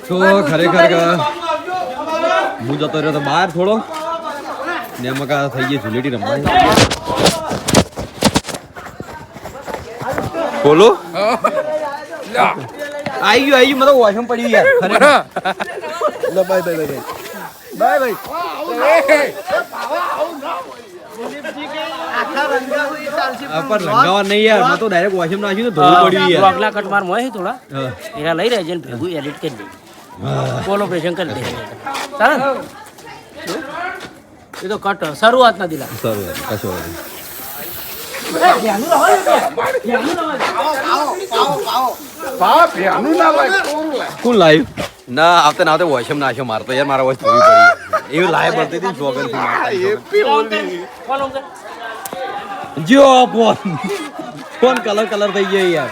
તો ખરેખર હું જતો રહ્યો તો બહાર થોડો ને એમાં કા થઈ ગઈ ઝુલેટી રમવાની બોલો આવી ગયું મતલબ વોશમ પડ્યું યાર ખરેખર બાય બાય બાય પર રંગાવા નહીં યાર મેં તો ડાયરેક્ટ વોશમ નાખ્યું તો ધોવું પડ્યું યાર અગલા કટ માર મોય થોડા એના લઈ રહેજે ને ભેગું એડિટ કરી દે કોલોબ્રેશન કરી દે ચાલે એ તો કટ શરૂઆત ના દિલા શરૂઆત કશો કોણ લાઈવ ના આવતે ના આવતે વોશમ નાખ્યો મારતો યાર મારા વોશ ધોવી પડી એવું લાઈવ બનતી હતી જોગન જો ફોન કલર થઈ ગયો યાર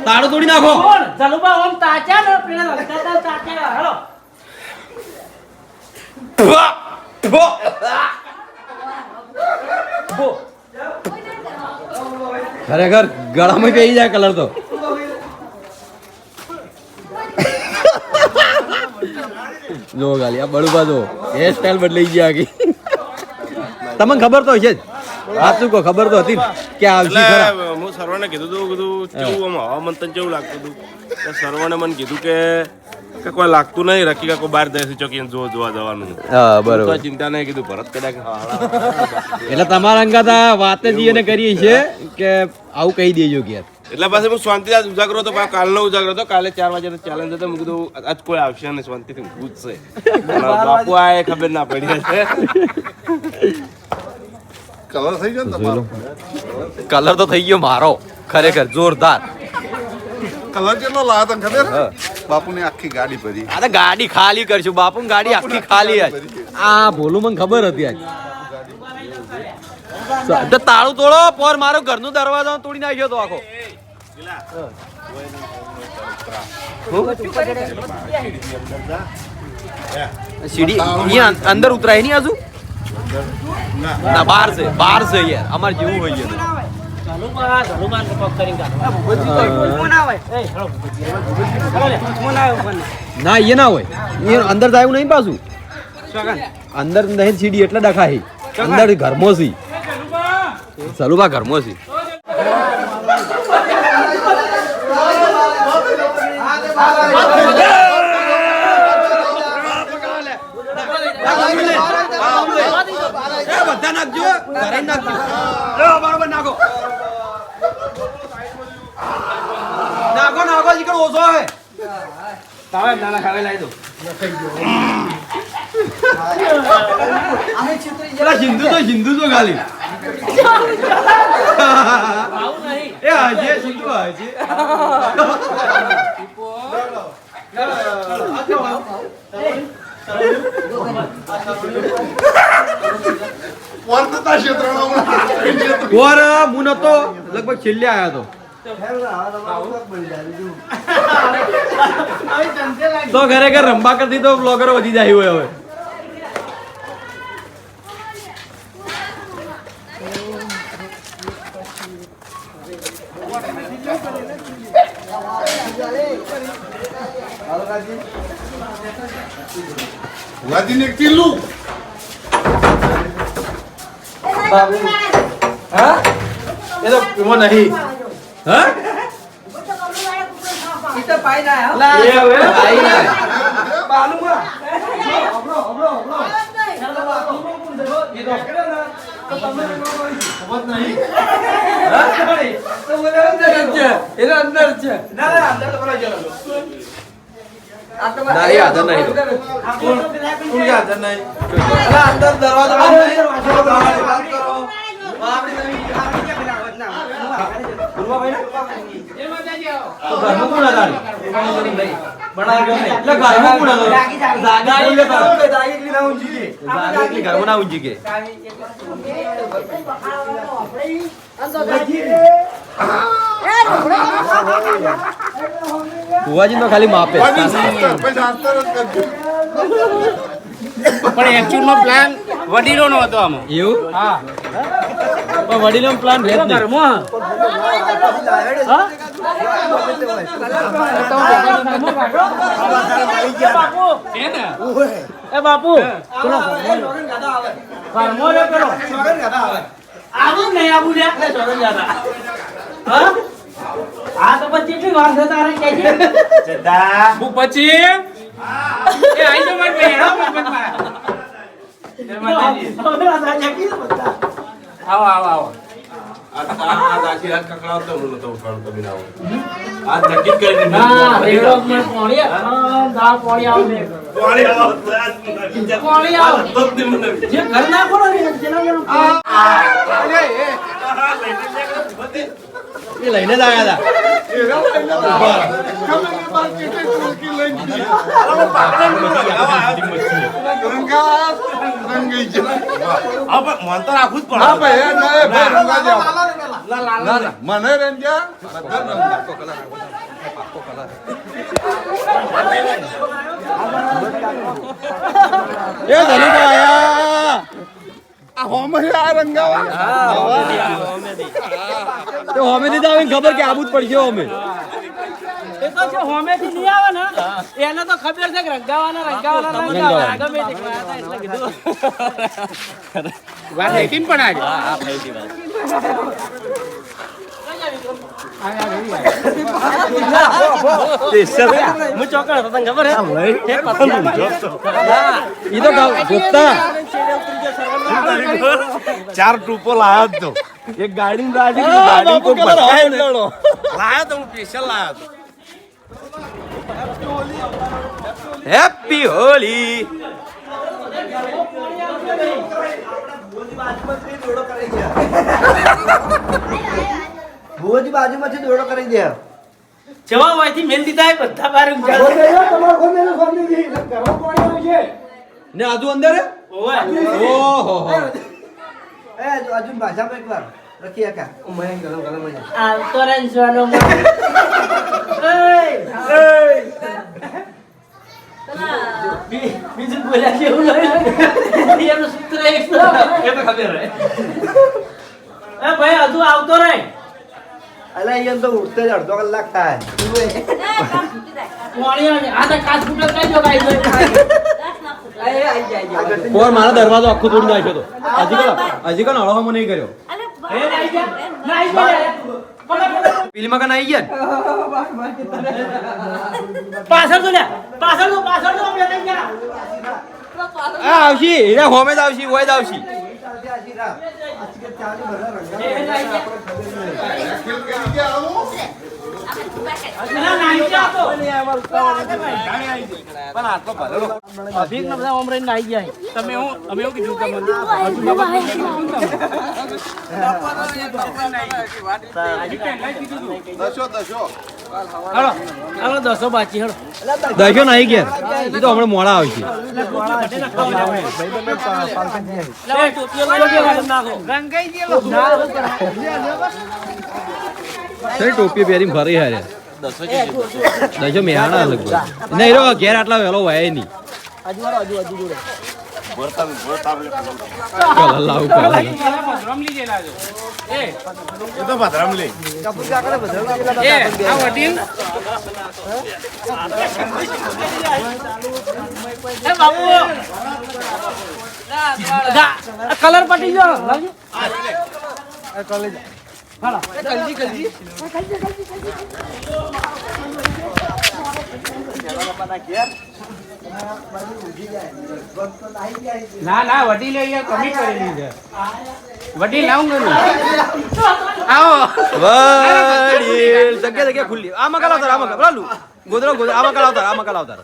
તાળું તોડી નાખો ચાલુ બા ઓમ તાચા ને પેલા તાચા હેલો ખરેખર ગળામાં પેઈ જાય કલર તો જો ગાલી આ બળુબા જો હેર સ્ટાઈલ બદલાઈ ગયા આખી તમને ખબર તો હશે જ સાચું કહો ખબર તો હતી કે આવશે ખરા હું સર્વને કીધું તું કેવું આમ હવા મંતન કેવું લાગતું હતું સર્વને મને કીધું કે કોઈ લાગતું નહીં રકી કાકો બહાર દેશી ચોકી જોવા જવાનું હા બરોબર ચિંતા નહીં કીધું ભરત કદાચ એટલે તમારા અંગાતા વાત જ એને કરી છે કે આવું કહી દેજો કે એટલે પછી હું શાંતિ ઉજાગરો હતો કાલનો ઉજાગરો હતો કાલે 4 વાગે ચેલેન્જ હતો મેં કીધું આજ કોઈ આવશે ને શાંતિથી પૂછશે બાપુ આ ખબર ના પડી હશે કલર થઈ ગયો ને કલર તો થઈ ગયો મારો ખરેખર જોરદાર કલર કેટલો લાયા તને ખબર બાપુની આખી ગાડી ભરી આ તો ગાડી ખાલી કરશું બાપુ ગાડી આખી ખાલી આજ આ ભોલું મને ખબર હતી આજ તો તાળું તોડો પોર મારો ઘરનું દરવાજો તોડી નાખ્યો તો આખો સીડી અહીંયા અંદર ઉતરાય નહીં આજુ ના બહાર છે યાર અમાર જેવું હોય છે ના એ ના હોય એ અંદર જાય નહીં પાછું અંદર નહીં સીડી એટલે ડખાય અંદર ઘરમો સી સલુબા ઘરમો સી બધા નાખજો ઘરે નાખજો બરોબર નાખો નાખો જીકણ ઓછો હે તાવે નાના ખાવે લાવી દો પેલા સિંધુ તો ગાલી એ હાજે સિંધુ હાજે હું નતો લગભગ છેલ્લે આવ્યો તો ખરેખર રંબા કરતી તો બ્લોગરો વધી જાય હોય હવે વાજીને એક ટીલું હા એ તો એમાં નહીં હા ઈતો પાઈ ના લા એ હવે પાઈ ના બાલુમાં અંદર એટલે ઘરમાં કોણ હતો? જાગી એકલી ના ઊંચી કે. જાગી એકલી ઘરમાં ના ઊંચી કે. ભુવાજી તો ખાલી માપે. પછી શાસ્ત્ર જ કરજો. પણ એકચ્યુઅલમાં પ્લાન વડીલોનો હતો આમાં. એવું? હા. પણ વડીલો પ્લાન રહે જ નહીં. ઘરમાં હા? એ બાપુ પેલો ઘરમાં રે પેલો આવું નહીં આવું લે હા આ તો પછી કેટલી વાર છે તારે કે છે પછી એ આઈ તો મત બેહો આવો આવો આવો આ આખી રાત કકડાવતો નતો ઉઠાડતો બી ના હોય. આ નક્કી કરી દીધું. હા રેડો મને પાણી દાળ પાણી આવ લે પાણી આવો. પાણી આવ તો જ મને જે ઘર ના ખોલો ને જેના જેનો એ લઈને જ આવ્યા મોનતો રાખવું જ પડે. હા ભાઈ, એ ના, એ ભાઈ, રંગા જાઓ. ના, ના, મને રંગ્યા. એ ધનુભા આયા. આ હોમે આ રંગાવા. તો હોમેથી જ આવીને ખબર કે આબુ જ પડશે હોમે. એ તો જે હોમેથી નહીં આવે ને એને તો ખબર છે કે રંગાવાના ગમે તે ખાતા એટલે કીધું વાત લેકિન પણ આજે હું ચોકડ હતો તને ખબર ઈ તો ગોપતા ચાર ટૂપો લાયો જ તો એક ગાડી રાજી ગાડી કો લાયો તો હું સ્પેશિયલ લાયો તો હેપી હોલી. ભુવોજી બાજુમાંથી દોડો કરી દે. જવાબ અહીંથી મેલ દીધા બધા બાર ઊંચા ને આજુ અંદર હે? ઓહો એ અર્જુન ભાષામાં એકવાર રખી આકા મને ગરમ ગરમ જ આવતો રંજવાનો બીજું બોલ્યા જેવું નહીં એનું સૂત્ર એક તો ખબર હે એ ભાઈ હજુ આવતો રહે અલા અહીંયા તો ઉઠતે જ અડધો કલાક થાય. આ તો કાચ ફૂટે કઈ જો ગાઈ કોણ મારો દરવાજો આખો તોડી નાખ્યો તો. હજી કોણ હળો નહીં કર્યો. ફિલ્મ કન આવી ગયા ને? પાછળ તો લે પાછળ તો આપણે લઈ ગયા આ આવશી હીરા હોમે જ આવશી હોય જ આવશી. ના નાઈ જા તો અભિક ને બધા ઓમરેન નાઈ ગયા તમે હું અમે એવું કીધું તમને દશો. હાલો હાલો 10 બાકી હાલો દખ્યો નહીં ગયા. એ તો હમણાં મોડા આવશે. ટોપી પહેરીને ફરી હારે દશો મેહાણા લગભગ નહીં રો ઘેર આટલા વહેલો વાય નહીં. કલર લાવું કલર. એ તો ભદ્રામ લે કલર પટી ગયો ના વડીલ અહીંયા કમી કરેલી છે વડીલ લાવું આવો વડીલ જગ્યા ખુલ્લી. આમાં કાલ આવતા આમાં કાલું ગોદરો આમાં કાલ આવતા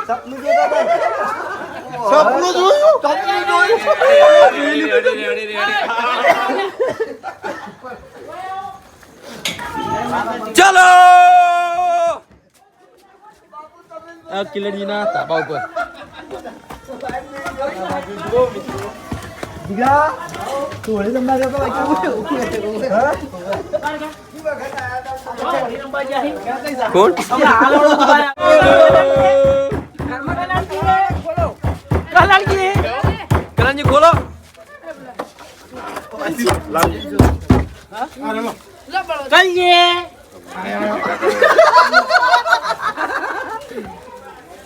સપનું જોયું. ચલો કિલડીના તાબા ઉપર દીકરા થોડી રમવા જતો કોણ કલાજી ખોલો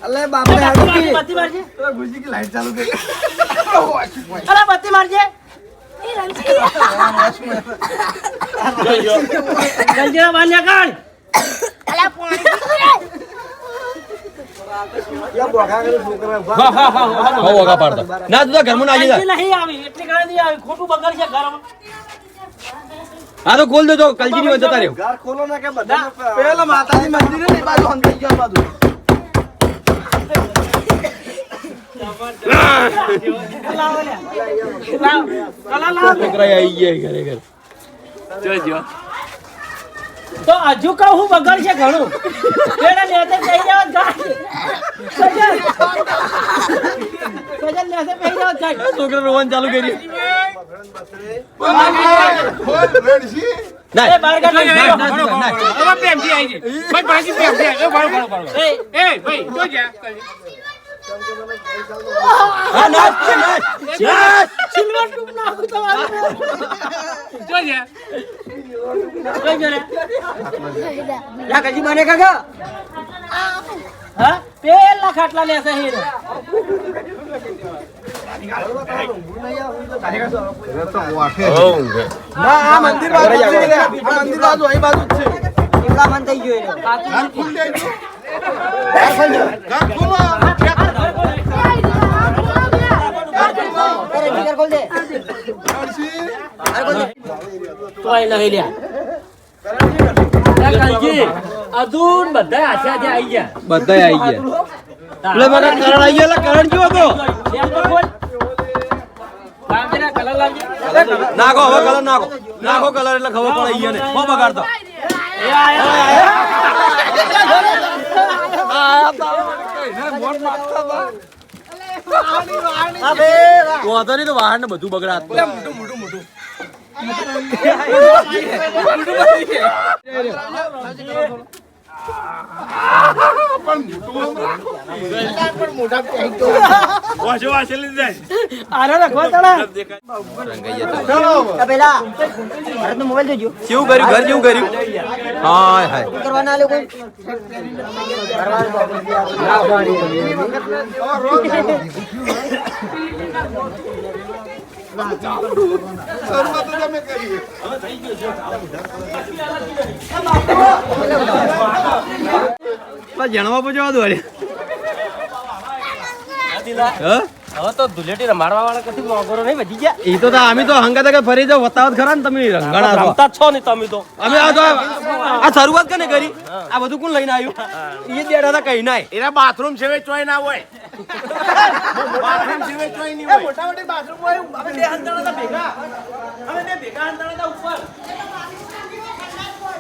અલે બાપરે બત્તી મારજે ગુજી की लाइट चालू कर અરે બત્તી મારજે ગંજરા બાંધ્યા કાઢ या बोका करे छोकरा હો વગા પાડતા ના તું તો ઘરમાં નાખી દે નહીં આવી એટલી કાઢી નહીં આવી ખોટું બગડ છે ઘરમાં હા તો ખોલ દેજો કલજી ની જતા રહ્યો घर खोलो ना के બધા પેલા માતાજી મંદિર ને એ બાજુ અંદર ગયા બાજુ છોકરા આવી ગયા ઘરે ઘરે તો હજુ કહું બગડ છે ઘણું પેલા લેતે કહી જાવ જાય સજન લેતે કહી જાવ જાય છોકરા રોવાનું ચાલુ કરી એ બાર કાઢ લઈ જાઓ. હા ના સિલ્વર ટૂપ નાખું તમારું જોઈ લે યા કજી બને કાકા હા પેલા ખાટલા લેશે હીરો ના આ મંદિર બાજુ આ મંદિર બાજુ અહીં બાજુ જ છે એટલા મન થઈ ગયો તોય નહીં લ્યા અધૂન બધા હાથે હાથે આવી ગયા બધા આવી ગયા એટલે મને કરણ આવી ગયો કરણ કેવો હતો નાખો હવે કલર નાખો કલર એટલે ખબર પડે ઈ ને હો બગાડતો વાંધો નહીં તો વાહન ને બધું બગડાત પેલા ભારતનો મોબાઈલ જોજો કેવું કર્યું ઘર જેવું કર્યું હાય હાય કરવાના લોકો જણવા પૂછવા દો હવે તો ધુલેટી રમાડવા વાળા કથી મોગરો નહીં વધી ગયા એ તો અમે તો હંગા ફરી જાવ વતાવત ખરા ને તમે રંગણા છો. રમતા છો ને તમે તો અમે આ શરૂઆત કને કરી આ બધું કોણ લઈને આવ્યું એ દેડા હતા કઈ નાય એના બાથરૂમ છે ચોય ના હોય બાથરૂમ છે ચોય નહીં હોય મોટા મોટી બાથરૂમ હોય અમે બે હંતાણા હતા ભેગા અમે બે ભેગા હંતાણા હતા ઉપર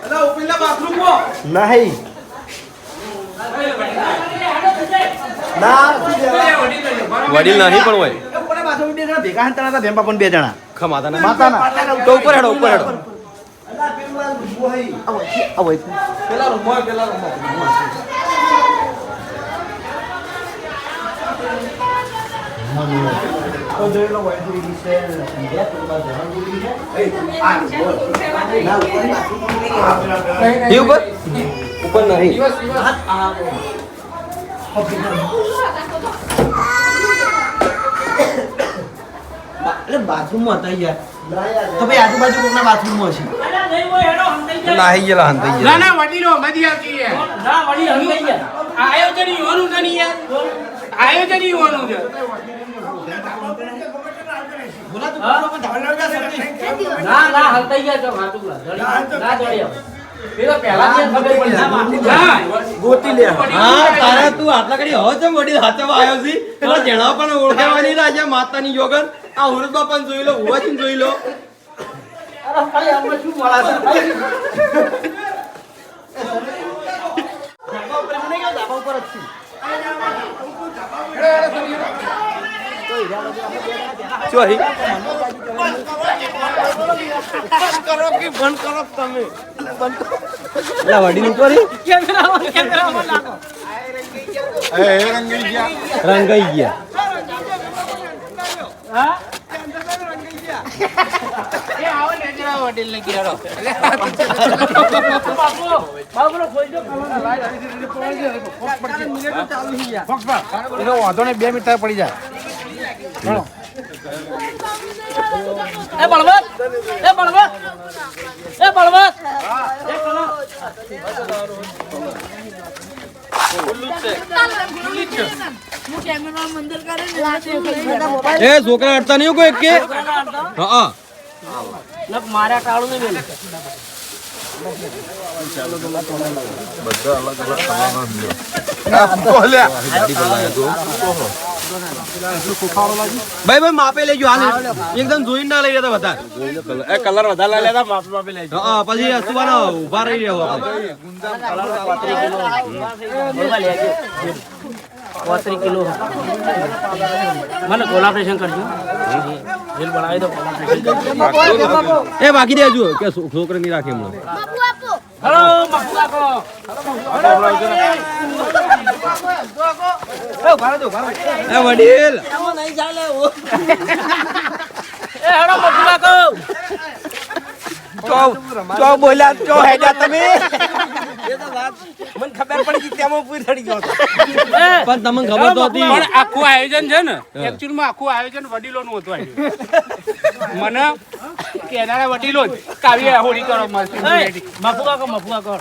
અલા ઉપરના બાથરૂમ કો નહીં ના વડીલ નહીં પણ હોય ઉપરના બાથરૂમ બે જણા ભેગા હંતાણા હતા ભેંપા પણ બે જણા ખમાતા માતાના તો ઉપર હેડો ઉપર હેડો અલા પેલું આ રૂમો હઈ આવો પેલા રૂમો તો જોઈ લો વાઈટ છે સંધ્યા તો બાદ જવાનું છે આ ના એ ઉપર ઉપર નહીં એટલે બાથરૂમમાં હતા યાર તો ભાઈ આજુબાજુ કોકના બાથરૂમમાં હશે અલા નહીં હોય હેડો હંતાઈ ગયા નાહી ગયેલા હંતાઈ ના ગયેલા ના વડીલો મધી આવતી છે ના વળી હંતાઈ ગયા આયોજન હોવાનું છે ને યાર આયોજન હોવાનું છે ના ના હંતાઈ ગયા છો હાટુલા ના જોડી આવો પેલો પહેલા જે ખબર પડી ના ગોતી લે હા તારા તું આટલા કડી હવે છે વડીલ હાથમાં આવ્યો છે પેલા જણા પણ ઓળખાવાની રાજા માતાની જોગન આ હુરત બાપાને જોઈ લો ઉવાજીને જોઈ લો અરે ભાઈ આમાં શું મળાશે શું અહીં એટલે વડીલ ઉપર કેમેરામાં નાખો. એ રંગી ગયા રંગાઈ ગયા હા? બાપુ, બાપુનો ખોલજો કલર. એનો વાંધો નહીં 2 મિનિટ પડી જાય એ બળવંત, એ બળવંત, એ બળવંત. એ છોકરા અડતા નહીં કોઈ કે હા લગ મારા ટાળું નહીં મેલું. ભાઈ માપે લેજો હાલ એકદમ જોઈને ના લઈ જતા બધા કલર વધારે લેતા માપી લેજો હા પછી સુવાનો ઉભા રહી રહ્યો આપણે 35 કિલો મને કોલાબરેશન કરજો. રીલ બનાવી દો, કોલાબરેશન કરજો. એ બાકી દેજો કે છોકરા નહીં રાખે હમણાં હેલો મફુ કાકો. એ વડીલ એ હેલો મફુ કાકો. ચો બોલ્યા ચો હેડ્યા તમે મને ખબર પડી કે તેમાં પૂરી થડી ગયો પણ તમને ખબર તો હતી પણ આખું આયોજન છે ને એકચ્યુઅલ માં આખું આયોજન વડીલોનું હતું મને કેનારા વડીલો જ કાવ્ય હોળી કરો મસ્ત મફુ કાકો, મફુ કાકો.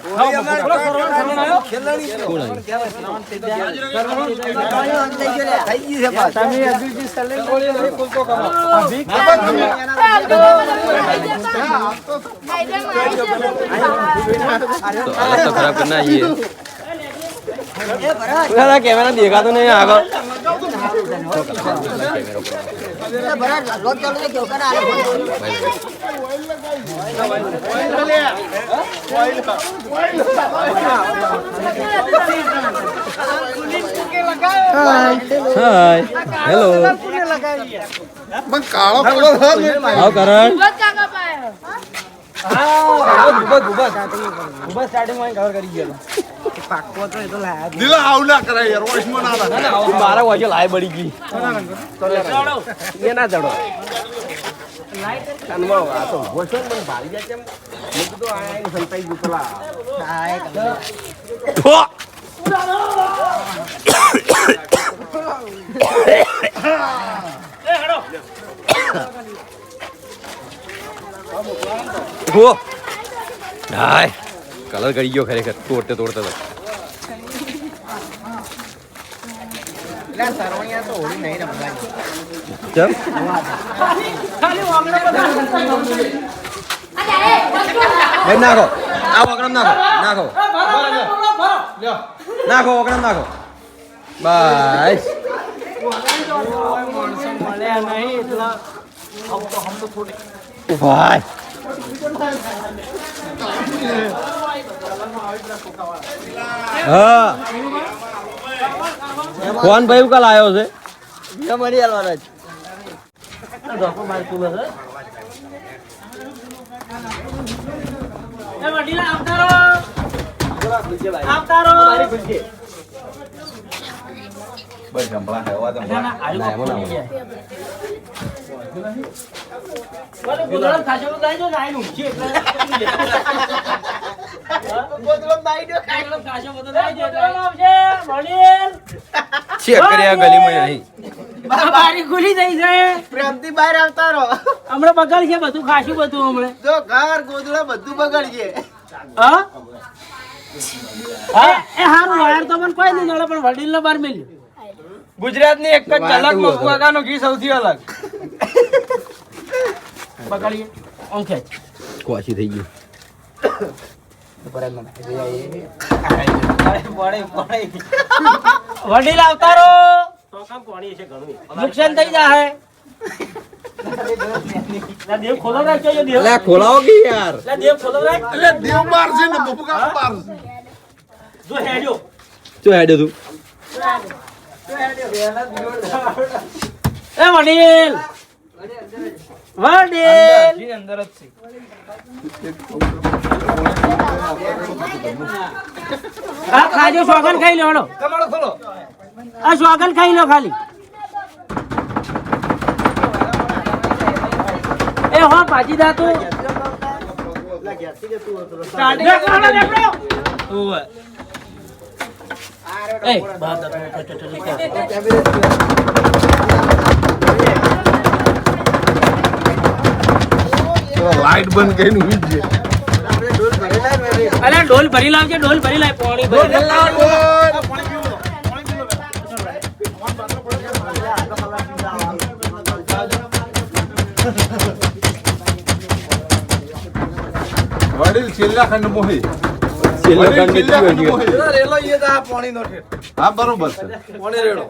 तो खराब करना ही है कैमरा देखा तो नहीं आगा हाय हेलो પણ કાળો કલર आओ करण દિલા આવ ના કરે યાર વોઇસમાં ના લાગે મારા વાજો લાય બળી ગઈ એ ના ચડો કાનમાં વાતો ભોસો મને ભારી જાય કેમ મેં કીધું આ સંતાઈ ગયું પેલા હાય કલર કરી ગયો ખરેખર તોડતે તોડતે તો ચમ ભાઈ નાખો આ વકરમ નાખો નાખો નાખો વકરમ નાખો બસ ભાઈ હા કોણ ભાઈ કાલ આવ્યો છે એ વડીલા આવતારો, આવતારો. બસ જંપલા હેવા ના, ના, આયુ કોણ નહીં જાય. બોલો, ગોદડો ખાશો તો લાઈ દો ને, આયુ ઊંચી એટલે. ગોદડો ખાશો બધો લાઈ દો એટલે આવશે, વડીલ. ચેક કર્યા ગલીમાં અહીં બારી ખુલી થઈ છે. પ્રેમથી બહાર આવતા રહો હમણાં બગાડ છે બધું, ખાશું બધું હમણાં. જો ઘર ગોદડા બધું બગડશે હા? એ હારું વાયર તો મને કોઈ નહીં નડે, પણ વડીલ ને બાર મેલ્યું. ગુજરાતની એક જ ઝલક મફુ કાકાનું ઘી સૌથી અલગ બગાડીએ ઓમ ખેંચ. કોશી થઈ ગયું વડીલ આવતારો નુકસાન થઈ જાય. દેવ ખોલો રાખજો, દેવ અલ્યા ખોલાવો કે યાર દેવ ખોલો રાખ. એટલે દેવ બાર છે ને બપુ કા બાર છે જો હેડ્યો. શું હેડે તું એ વડીલ વડીલ અંદર જ છે. આ ખાજો સોગન ખાઈ લો હળો કમાડો ખોલો. આ સોગન ખાઈ લો ખાલી એ હો ભાજી દા તું એ બહાર લાઈટ બંધ કરીને ઉઈ જ છે. અરે ઢોલ ભરી લાવજે ઢોલ ભરી લાવ પાણી ભરી વડીલ છેલ્લા ખંડ મોહી. છેલ્લો વડીલ ખંડ છેલ્લા કેવું ખંડ ગયું? મોહી. રેલો ઈ તો આ પાણી નો ઠેઠ. હા બરોબર છે. પાણી રેડો.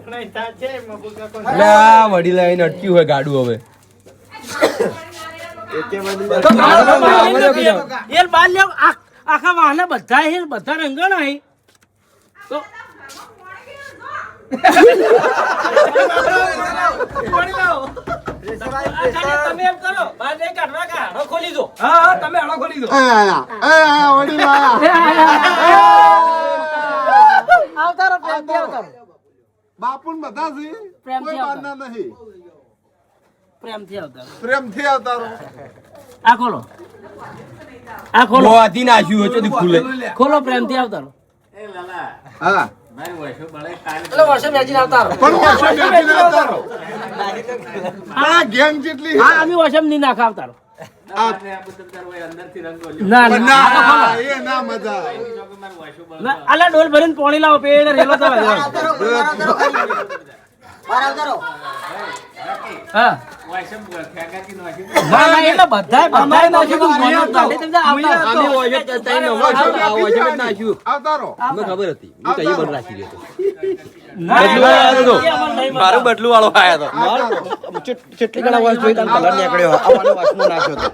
એટલે આ વડીલ આવીને અટક્યું હોય ગાડું હવે એ બાર લ્યો આખા વાહના બધા હે બધા રંગણા હે તો તમે એમ કરો બાર નહીં કાઢવા કાઢો ખોલી દો હા તમે હળો ખોલી દો. વડીલ આયા. આવતારો પ્રેમથી આવતારો બાપુન બધા છે. પ્રેમથી કોઈ બારના નહીં. પ્રેમથી આવતારો પ્રેમથી અવતારો. આ ખોલો આ ખોલો મોંથી નાખ્યું હોય તો ખુલે ખોલો પ્રેમથી આવતારો હા એટલે વર્ષે મેચીને આવતારો પણ વર્ષે બેસીને અવતારો. આ ગેંગ જેટલી હા અમે વશમ નહીં નાખા આવતારો આ ના પણ ના ના એ ના મજા આવે. ના આલા ડોલ ભરીને પાણી લાવો પેડ રેલો તો હા ના ના એટલે બધાય નાખ્યું મોનો કાઢી તમને આવતા અમે હોય જ તઈને નવો છો, આ હોય જ નાખ્યું અવતારો. અમને ખબર હતી હું કઈ બંધ રાખી રહ્યો ના, બદલું આયો તો. એ અમને નહીં મારું બદલું વાળો આયા તો કેટલી ઘણા વર્ષ જોઈ તને કલર નીકળ્યો આવવાનો વાસનો નાખ્યો તો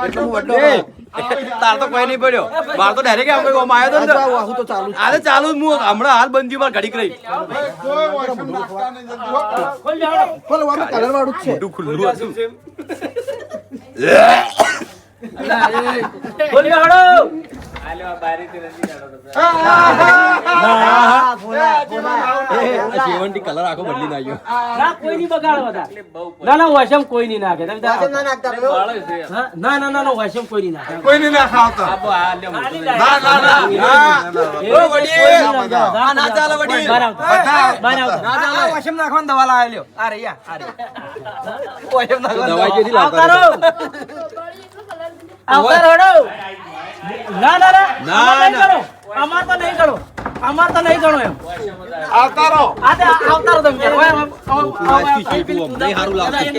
એટલે હું બદલો તાર તો કોઈ નહીં પડ્યો માર તો ડાયરેક્ટ આપણે ઓમ આવ્યો તો આવું તો ચાલુ આલે ચાલુ જ હું હમણાં હાલ બંધી માં ઘડીક રહી કોઈ વોશરૂમ નાખતા નહીં જતું હો. ખોલ જાઓ કલર વાળું જ છે મોટું ખુલ્લું હતું ખોલ જાઓ સેવન્ટી કલર આખો બદલી નાખ્યો ના કોઈ નહીં બગાડો બધા ના ના વશમ કોઈ નહીં નાખે તમે હા? ના ના ના ના વશમ કોઈ નહીં નાખે કોઈ નહીં નાખા આવતા. ના ના ના ઓ વડીલ આ ના ચાલે વડીલ બહાર આવતા બહાર આવતા આ વોશમ નાખવાની દવા લાવી લ્યો. આ રહી આ રહી. વોશમ નાખવાની દવાઈ કેથી આવતા લાવતા રહો આવતા રહો ના ના ના ના, અમાર નહીં કરો અમાર તો નહીં કરો અમાર તો નહીં કરો એમ અવતારો. આ તે આવતા રહો તમે નાસ્તી છે તું અમને સારું લાગશે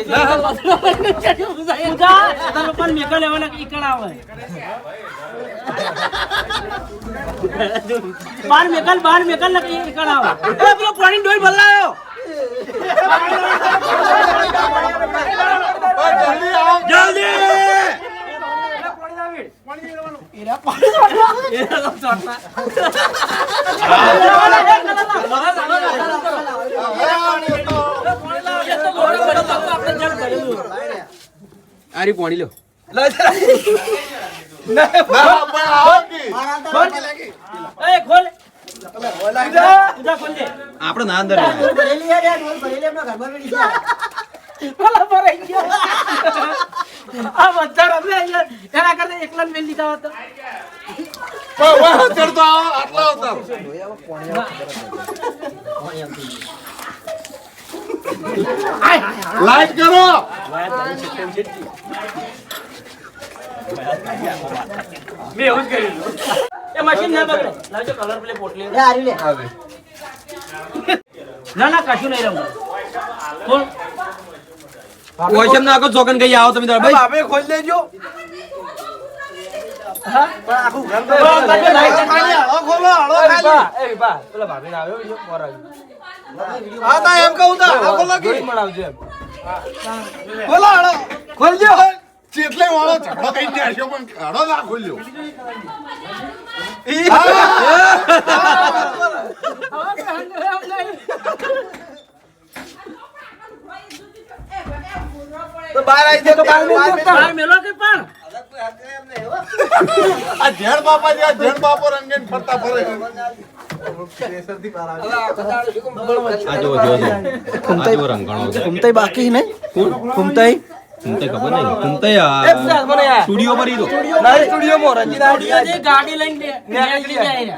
પૂજા તમે પણ મેકલ લેવાના ઈકણ આવે બાર મેકલ ને ઈકણ આવે એ પેલો પાણી ડોલ બદલાયો જલ્દી આવો. જલ્દી આરી પાણી લ્યો ના, પણ આવો કી. એ ખોલ પૂજા ખોલ દે આપણે ના અંદર પેલા ભરાઈ ગયો આ બધા રમે એના કરતા એકલા મેલ લીધા હોત તો. પણ વાહ, ચડતો આવો, આટલો અવતારો. લાઈટ કરો. મેં એવું જ કર્યું એ મશીન ના બગડે લાવજો કલર પ્લે પોટલી ના ના કશું નહીં રમવું કોણ વોશમ નાખો ચોકન કઈ આવો તમે તાર ભાઈ બાપે ખોલી દેજો. હા આખું ઘર તો લાઈટ ખાલી હળો ખોલો, હળો ખાલી. એ બા, પેલા ભાભીને આવ્યો બીજો મોર આવ્યો. હા તો એમ કહું તો હળો ખોલો કે મળાવજો એમ. ખોલો હળો ખોલજો. ચેટલે વાળો ઝઘડો કઈ દેશો પણ ઘડો ના ખોલ્યો. બહાર આવી જાય તો બહાર બાર મેલો કે પણ આ ઝેડ બાપા જે ઝેડ બાપો રંગીન ફરતા ફરે ઘૂમતાઈ બાકી ને ઘૂમતાઈ સ્ટુડિયો પર ઈરો નહીં સ્ટુડિયો માં રંજીતા જે ગાડી લઈને નીકળી જાય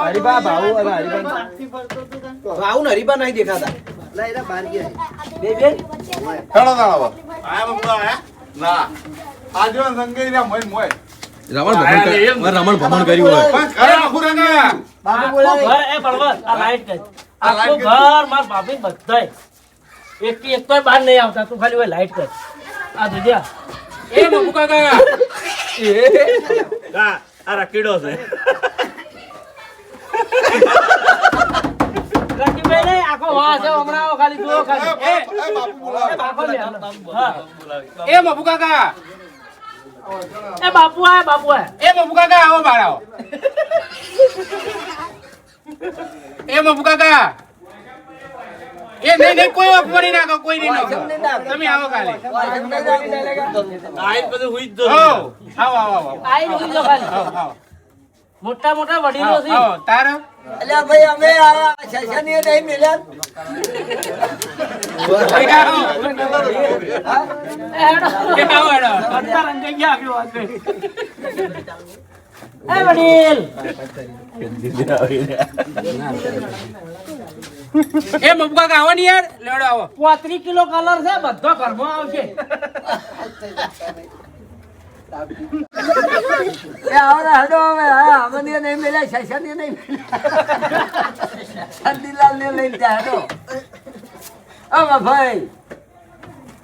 હરીબા ભાઉ અને હરીબા ભાઉ ને હરીબા નહીં દેખાતા બે હેડો દાડા ના આજીવન રંગી રહ્યા મોય મોય રમણ ભમણ કર્યું હોય પણ ઘરે આખું રંગ્યા બાબુ બોલે ઘર એ બળવંત આ લાઈટ કર આ લાઈટ આખું ઘર માર ભાભી બધાય એક તોય બહાર નહીં આવતા તું ખાલી ઓય લાઈટ કર આ જોજે એ બાપુ કાકા રકીભાઈ નહીં આખો વાહ છે હમણાં આવો ખાલી જુઓ ખાલી એ બાપુ બોલાવે બાપો લે હા એ બાપુ કાકા એ બાપુ આયા એ બાપુ કાકા આવો બહાર આવો એ બાપુ કાકા એ નહીં કોઈ વાપરી નાખો કોઈ નહીં નાખો તમે આવો ખાલી આવો આવો આઈ નું જો ખાલી આવો મોટા મોટા વડીલો છે આવો તારો અલ્યા ભાઈ અમે આ શેષાની નહીં મળ્યા એ આવો હેડો બધા રંગાઈ ગયા આગળ વાત એ વડીલ એ બાપુ કાકા આવો ને યાર લેવડો આવો 35 કિલો કલર છે બધો ઘરમાં આવશે એ આવરા હડો હવે હા અમને નહીં મળ્યા શેષાની નહીં મળ્યા શાંતિલાલ ને લઈને ત્યાં હડો આમાં ભાઈ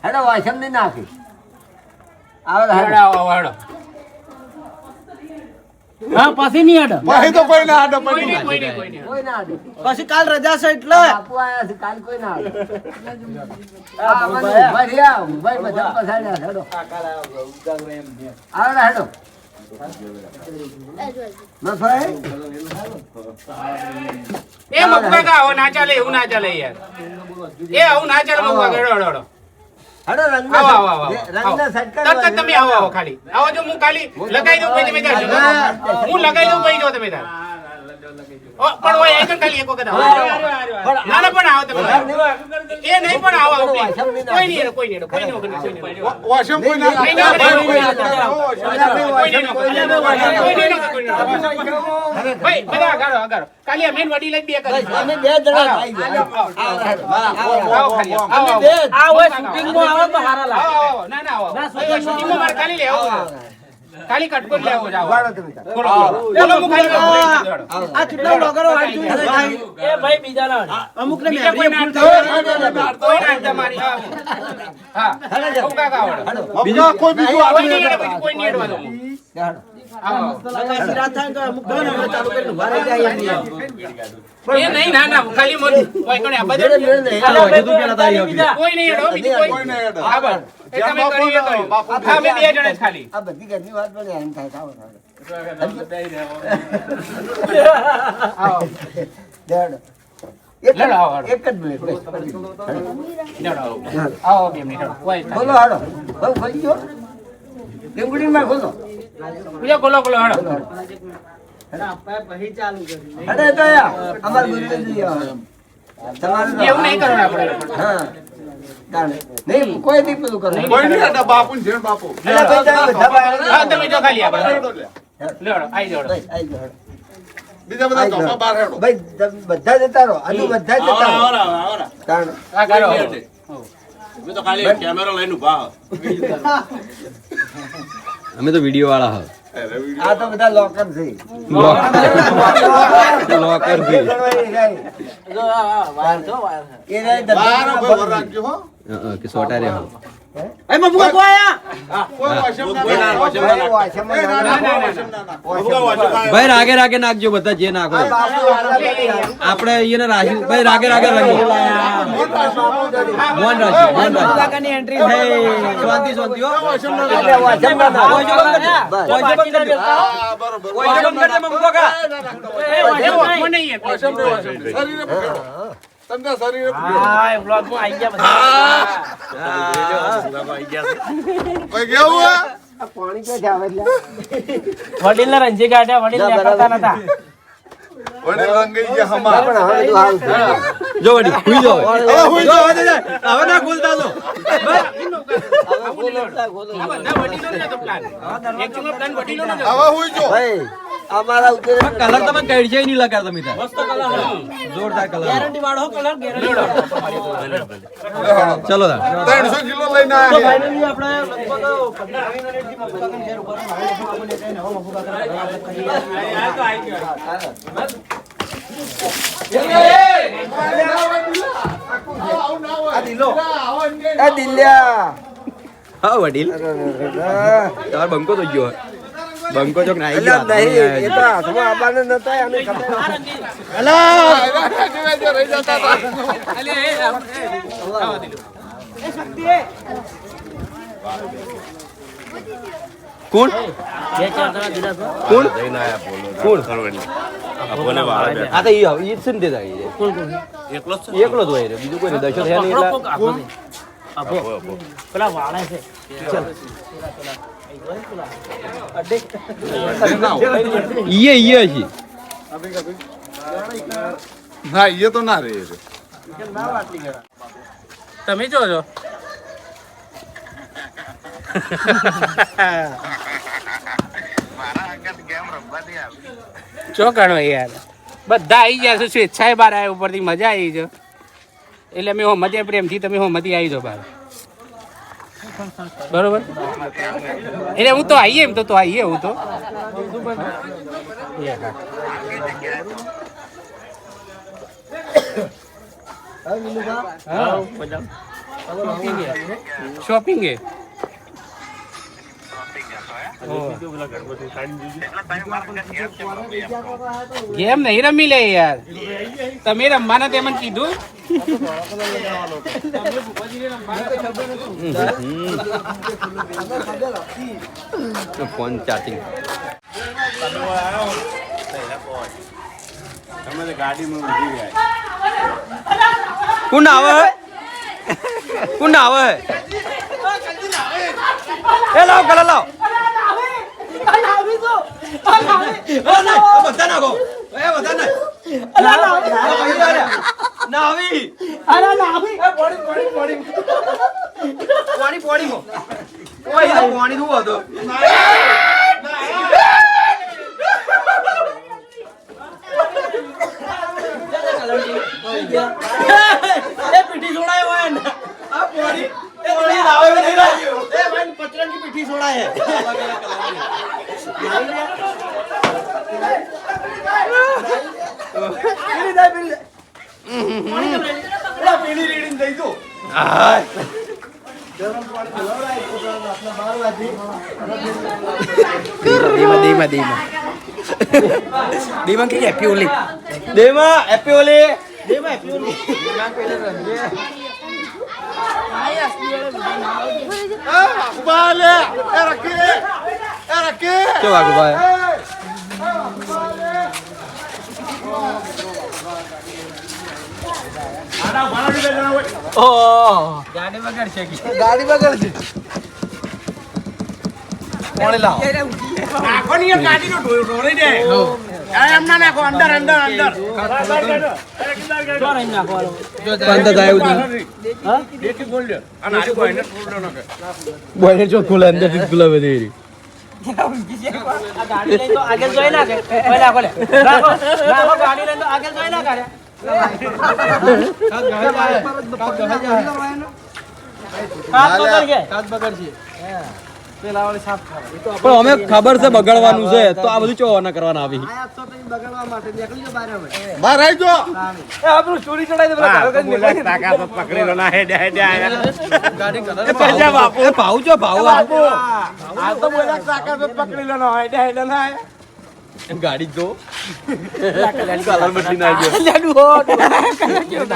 હેડો વાસણ નહીં નાખી આવરા હેડો હેડો આવો હેડો હા પછી નહીં અડ ભાઈ તો કોઈ ના આડો કોઈ પડી નહીં કોઈ નહીં કોઈ નહીં કોઈ ના આડે પછી કાલ રજા છે એટલે બાપુ આયા છે કાલ કોઈ ના આડે આ મને ઉભા રહ્યા ભાઈ બધા પસાડ્યા હેડો આવરા હેડો મફાઈ એ બાપુ કાકા આવો ના ચાલે એવું ના ચાલે યાર એ આવું ના ચાલે બાપુ કાકા હેડો હેડો હેડો આવો આવો આવો રંગના સટકા તરત તમે આવો આવો ખાલી આવો જો હું ખાલી લગાઈ દઉં પછી તમે જાજો હું લગાઈ દઉં પછી જો તમે તાર પણ ઓય એક ખાલી એક વખત આવો ના ના પણ આવો તમે એ નહીં પણ આવો આવો please. કોઈ નહીં કોઈ નહીં કોઈ નહીં કોઈ નહીં વાશમ કોઈ ના નહીં, નહીં, ભાઈ બધા આગાડો આગાડો ખાલી મેન વડી લઈ બે કરી અમે બે જણા આવી આવો ખાલી આવો આ હોય શૂટિંગ માં આવે તો હારા લાગે આવો ના ના આવો શૂટિંગમાં મારે ખાલી લેવો ખાલી કટકો લેવો જાવ બોલો હું ખાલી આ કેટલા બ્લોગરો વાળી જોઈ એ ભાઈ બીજા ના અમુક ને બીજા કોઈ ના કોઈ ના તમારી હા હું કાકા આવડે બીજા કોઈ બીજું કોઈ નહીં એડે કોઈ નહીં એડવા દો આવો એ નહીં ના ના ખાલી મોર કોઈ કોને આ બધું કોઈ નહીં એડો બીજું કોઈ કોઈ નહીં એડો. હા બસ એ તમે કરી એ કર્યું હા અમે બે જણ જ ખાલી આ બધી ઘરની વાત પણ એમ થાય ખાવ આવો દેડો લેડો આવો હેડો. એક જ મિનિટ બસ. લેડો આવો આવો બે મિનિટ હેડો. કોઈ ખોલો હાડો બહુ ખોલી ગયો લીંબડી માં ખોલો બીજો ખોલો ખોલો હેડો અરે તો યા અમાર ગુરુને લઈ આવો તમારે એવું નહીં કરવાનું આપણે હા તાણે નહીં કોઈ નહીં પેલું કરો કોઈ નહીં આડો બાપુ ને ઝેડ બાપુ અરે ભાઈ તમે બધા બહાર હા તમે જો ખાલી આપણે હેડો લે. લેડો આઈ જોડો ભાઈ આઈ જાઓ બીજા બધા ધોકા બહાર હેડો ભાઈ તમે બધા જતા રહો આજુ બધા જતા રહો તાણે આ કરો અમે તો વિડીયો વાળા હા આ તો બધા લોકર છે લોકર થી એ રે બહાર કોઈ વર રાખજો હો કે સોટા રે એ મફુ કો આયા કોઈ વાશમ ના કોઈ ના, વાશમ ના નાખો. વાશમ એ ના ના ના વાશમ ના નાખો. ભાઈ રાગે રાગે નાખજો બધા જે નાખો આપણે અહીંયા રાખ્યું ભાઈ રાગે રાગે રંગી મોહન રાખ્યું કાકાની એન્ટ્રી થઈ શાંતિ શાંતિ હો વાશમ ના હા, બરોબર. મને નહીં વાશમ ને વાશમ. શરીરે પકડો. તમને શરીરે પકડો. હા એ બ્લોગ માં આવી ગયા બધા કોઈ કેવું હે? વડીલને રંજી કાઢ્યા, વડીલ દેખાતા નતા. વડીલ રંગાઈ ગયા હમા. જો વડી હુઈ જાઓ હવે હુઈ જાઓ હવે ના ખોલતા તો આ બધા વડીલોનો હતો plan. Actually plan વડીલોનો જ હતો. હવે હુઈ જો. કલર તમે કઈ છે નહીં લગાડ તમે ત્યાં મસ્ત કલર જોરદાર કલર ગેરંટી વાળો કલર, ગેરંટી ચલો તાર 300 કિલો લઈને આયા છે. ફાઇનલી આપણે લગભગ 15 મિનિટથી મફુકાકા ઘેર ઉભા રહ્યા. આપણે કઈ નવો મફુકાકા આપણે કરીએ. હા વડીલ તમાર બંકો તો ગયો બંકો ચોક ના આવી રહી જતા હતા. કોણ બે ચાર જણા દીધા છો. કોણ જઈને આયા બોલો બોલે વાળા બેઠા. આ તો ઈ છે ને તે જાય એકલો જ છે? એકલો જ હોય રે બીજું કોઈ નહીં દશો થયા નહીં પકડો એટલે કોક આપો છે. આપો, આપો. પેલા વાળા છે. ઈએ છે ના એ તો ના રે તમે જો છો ચોકણો યાર બધા આવી ગયા છો સ્વેચ્છાએ બહાર આવ્યા ઉપરથી મજા આવી છે એટલે અમે હોમતી પ્રેમથી તમે હોમતી આવી જાઓ બહાર બરોબર એટલે હું તો આવીએ એમ તો આવીએ હું તો શોપિંગ હે ગેમ નહીં રમી લે યાર તમે રમવાના તે મને કીધું ફોન ચાર્જિંગ તમે ગાડીમાં ઊભી રહ્યા. કોણ આવે કોણ આવે એ લાવ કલર લાવ બધા નાખો એ બધા ના આવી પાણી પાણી મો ઓય એ પાણી નું હતો એ પીઠી છોડાય હોય ને આ પાણી એ થોડી લાવે નહીં લાગ્યો એ ભાઈ પતરંગી પીઠી છોડાય દેમાં કે હેપી ઓલી દેમાં હેપી ઓલી ઉભા લે એ રાખી કેવું વાગુ ભાઈ ગાડી બગાડશે કોણે લાવ નાખો ને યાર ગાડીનો ઢોળી દે એમ ના નાખો અંદર અંદર અંદર જો રહી નાખવાનો. અંદર જાય એવું બોલે જો ખોલે અંદર થી ખોલે બધી આ ગાડી લઈને તો આગળ જોઈ નાખે. ઓય નાખો લે. નાખો ગાડી લઈને તો આગળ જોઈ ના કાઢે. કાચ બગડશે. પણ અમે ખબર છે બગાડવાનું છે તો આ બધું ચોવાના કરવાના આવી બહાર આવી જો. ચોરી ચડાઈ દે પકડી લો ના હેડે હેડે એ ભાવ છો ભાવ આપો આ તો બોલા કાકા તો પકડી લો ના હેડે હેડે ના એમ ગાડી જો કલર મશીન આવી ગયો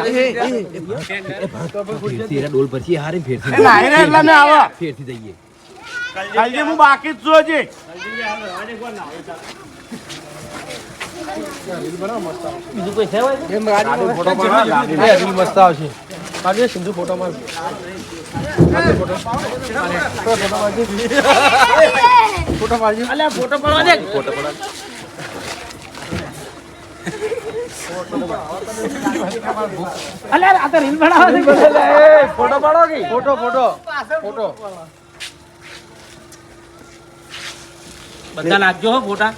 ડોલ પછી હારે ફેરથી ના હેડે એટલે ને આવો ફેરથી જઈએ કાલજી હું બાકી જ છું હજી બીજું કોઈ છે હોય? મસ્ત આવશે પાડજો સિંધુ ફોટો માર ફોટો પાડજો અલ્યા ફોટો પડવા દે અલ્યા આ તો રીલ બનાવવા દે ફોટો પાડો કે ફોટો ફોટો ફોટો બધા નાખજો હો ફોટા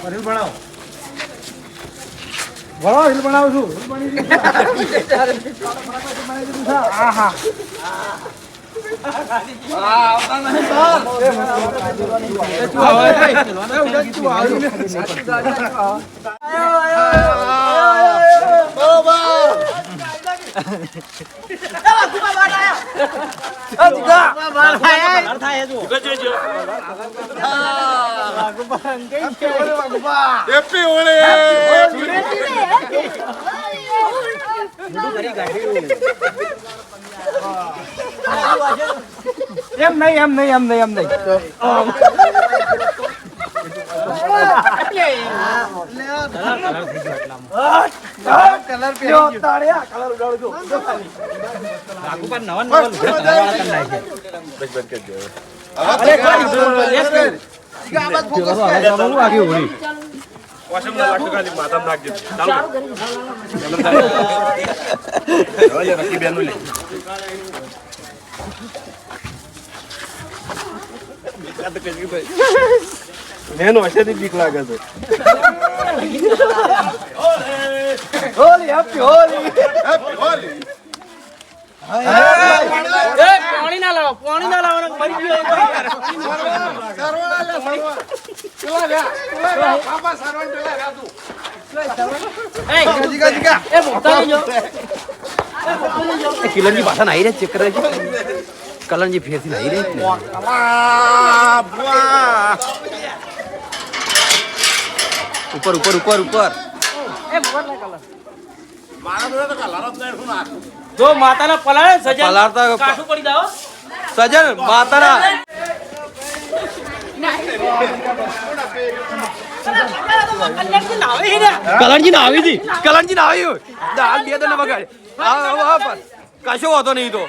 રીલ બનાવો વળો રીલ બનાવું છું હા હા હેપી હોળી એમ નહીં કલર પીઓ તાળિયા કલર ઉડાડજો આગુ પર નવા નવા લુગડા કરાવાળા કરી નાખે నేను వచ్చేది બીક લાગે છે હોલી હેપી હોલી હેપી હોળી પાણી ના લાવો મરી ગયો એ મોટા જો કિલનજી પાછા નાઈ રે ચેક કરે છે કલનજી ફેરથી નાઈ રે ઉપર ઉપર ઉપર ઉપર એ ભગવાન ના કલર મારા જોડે તો કલર જ નહીં શું નાખું જો માતાના પલાળે સજન પલાળતા કાઠું પડી દાઓ સજન માતાના કલનજી ના આવી દાલ બે દને વગાડે હા કશો વાતો નહીં તો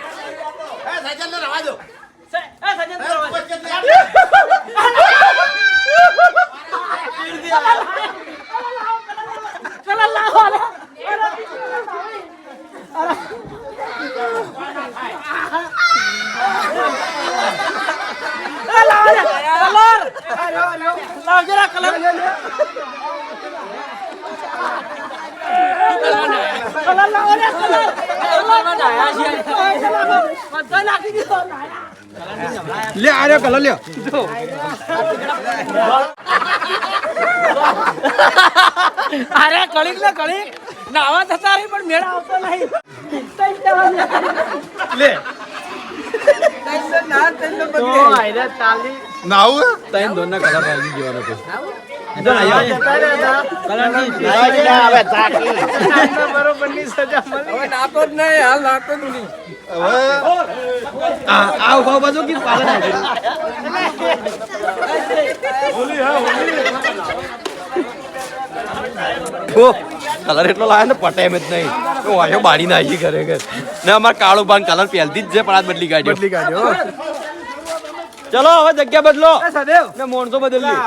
લે આર્યો કલર લ્યો અરે કળીક ને કળીક નાવા થતા રહી પણ મેળા આવતો નહીં લે નાવું તૈન દોન ના કલર આવી જવાનો છે આ ઉભા બાજુ કે પાલન કલર એટલો લાવે ને પટે એમ જ નહીં વાયો બાળી નાખી ખરેખર ને અમારે કાળું બાન કલર પહેલથી જ છે પણ આ બદલી કાઢ્યો ચલો હવે જગ્યા બદલો ને મોણસો બદલી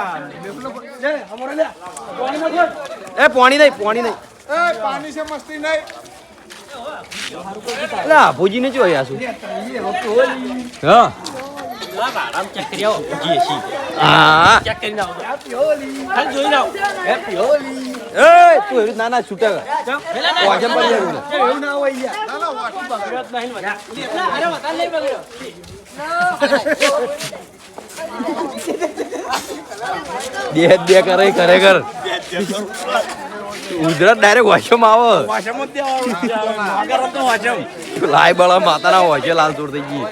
એ પાણી નહીં પાણી છે મસ્તી નહીં એટલે ભોજી ને જોઈ આસુ હા આરામ ચેક કરી આવો જી છી હા ચેક કરીને આવો ખાલી જોઈને આવો હેપી હોલી એ તું એવી નાના છૂટા વાજમ પડી જાય એવું ના હોય યાર અરે વતા લઈ બગડ્યો બે કરે ખરેખર ઉધરત ડાયરેક્ટ વાશમાં આવે લાય બળા માતાના વાશે લાલ ચોર થઈ ગઈ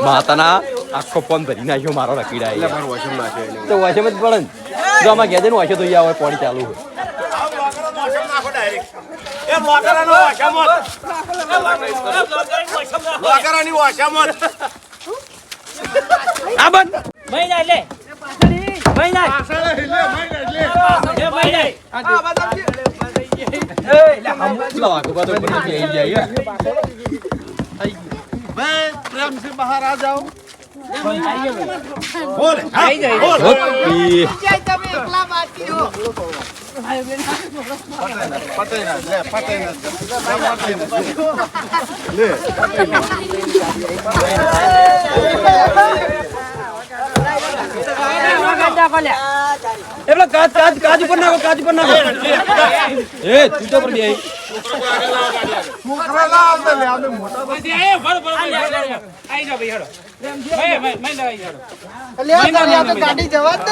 માતાના આખો પન ભરી નાખ્યો મારો રકીડા તો વાશમ જ પડે ને જો આમાં ઘેર વાશે તો આવે પાણી ચાલુ હોય આ બંધ ભાઈ ના લે ભાઈ ના એ ભાઈ ના ભાઈ પ્રેમ से बाहर आ जाओ એટલે કાચ ઉપર નાખો એ તું તો પર બે ગાડી જવા જ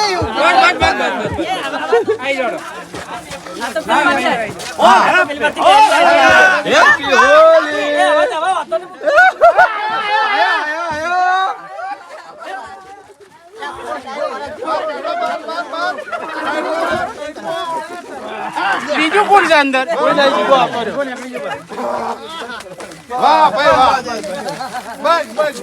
બીજું કોણ છે અંદર વાહ ભાઈ વાહ બસ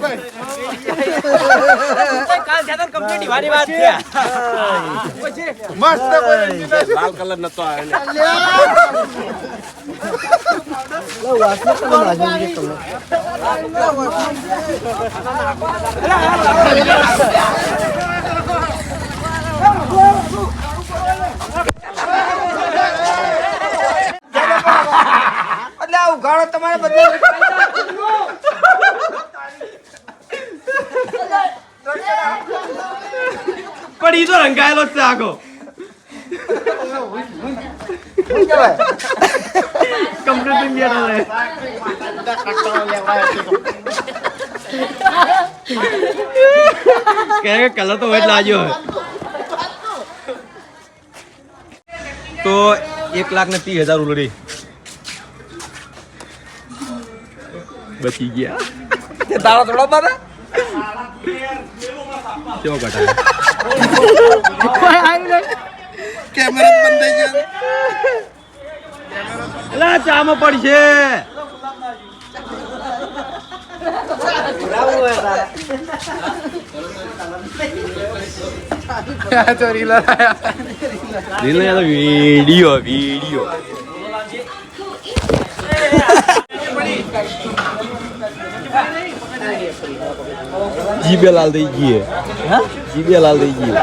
કાલ જાતન કમ્પ્લીટ વારી વાત છે મસ્ત લાલ કલર નતો આવ્યો ને એટલે આ ઉઘાડો તમારે બધું પણ ઈ તો રંગાયેલો જ છે આખો કમ્પ્લીટ ઇન્ડિયા રહે કે કલર તો હોય લાગ્યો તો 1,30,000 ઉલડી બચી ગયા તે તારો થોડો બાબા કેવો કટા કોઈ આવ્યું નહીં કેમેરા બંધ થઈ ગયા એલા ચામાં પડશે વિડીયો જીબે લાલ થઈ ગઈ જીબે લાલ થઈ ગઈ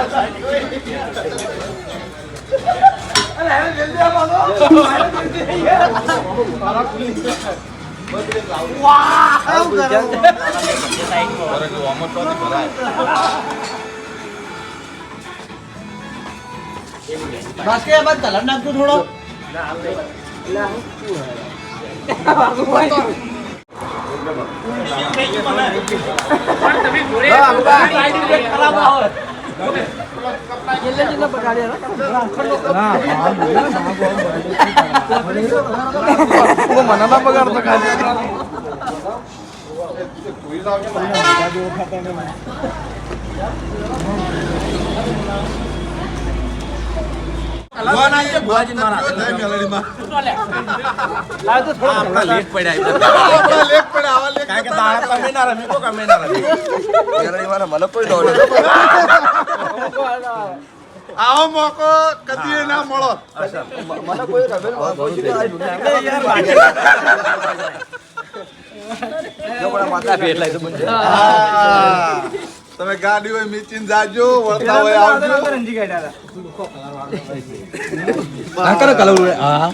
બસ કે બાદ કલર નાખતું થોડો મને ના બગાડતો ખાલી આવો મોકો કદી ના મળો તમે ગાડી હોય મીચીને જાજો વળતા હોય આવજો કરો કલર હા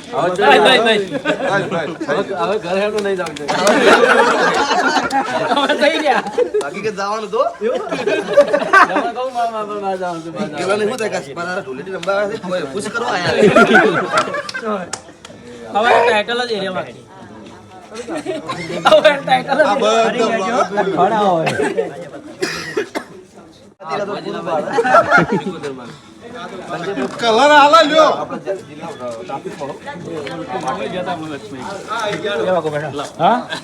બાકી કે જવાનું તો પૂછ કરવા હવે ટાઇટલ જ એરિયામાં હવે ટાઇટલ આ બધા કલર આલા લ્યો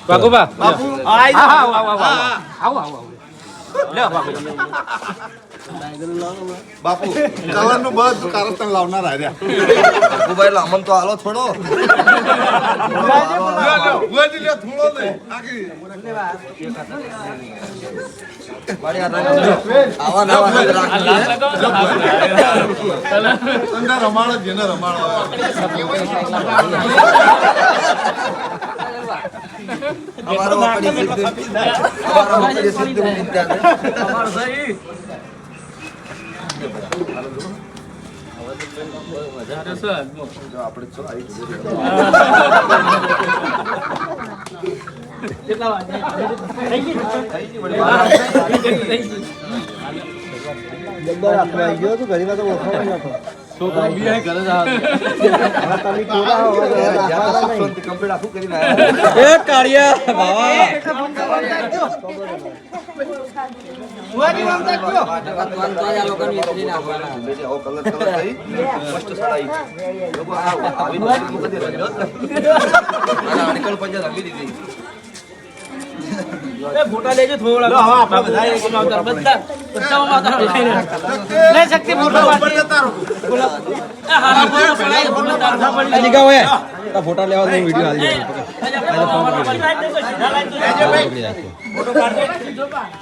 વાગોબા બાપુ આવો બાપુ કલર નું બધું કારસ્તાન લાવનાર હાર્યા બાપુભાઈ લામન તો હાલો થોડો લ્યો થોડો લે આખી આવા નવા અંદર રમાડો જેને રમાડો અમારો વાપરી સિદ્ધ અમારો ભાઈ ફોટા લેજો થોડા બધા શક્તિ ફોટો ફોટા લેવા વિડીયો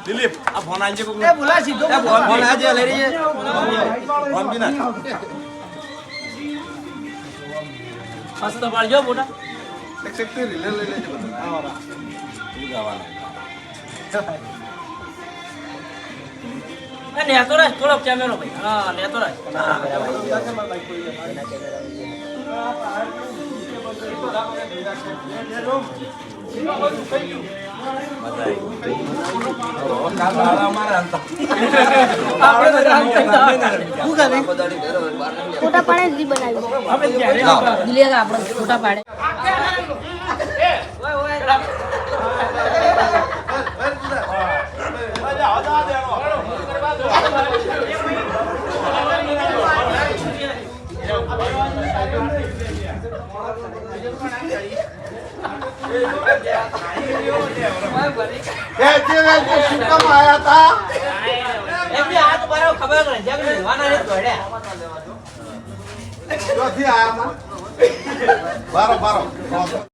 દિલીપ આ ફોન આંજે કોક બોલા સીધો ફોન આજે લઈ રહી ફોન બી ના મસ્ત પાડજો ફોટા નેતો રાજ થોડો કેમેરો ભાઈ હા નેતો રાજ ફોટા પાડે રીલ બનાવી દિલે આપણે ફોટા પાડે એમની હાથ બરાબર ખબર કરે જેમ લેવાના રે તોડ્યા બારો